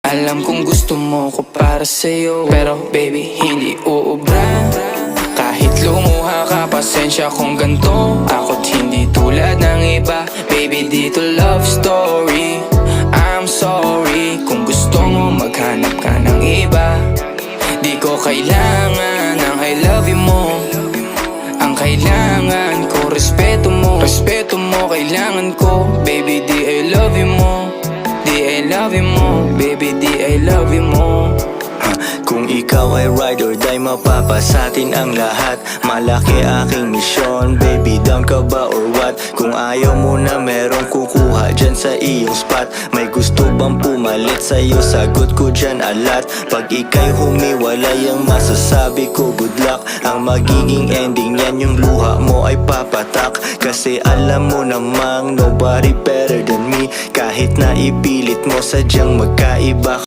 Alam kong gusto mo ko para sa'yo, pero baby hindi uubra. Kahit lumuha ka, pasensya kung ganto. Ako't hindi tulad ng iba. Baby, dito love story. I'm sorry kung gusto mo maghanap ka ng iba. Di ko kailangan ng I love you mo. Ang kailangan ko, respeto mo. Respeto mo, kailangan ko. Baby, di I love you mo. Di I love you mo. Baby, di I love you mo. Kung ikaw ay ride or die, mapapasatin ang lahat. Malaki aking misyon, baby, down ka ba or what? Kung ayaw mo na merong kukuha dyan sa iyong spot. May gusto bang pumalit sa'yo? Sagot ko dyan alat. Pag ika'y humiwalay, ang masasabi ko good luck. Ang magiging ending yan, yung luha mo ay papatak. Kasi alam mo namang nobody better than me. Kahit na ipilit mo, sadyang magkaiba.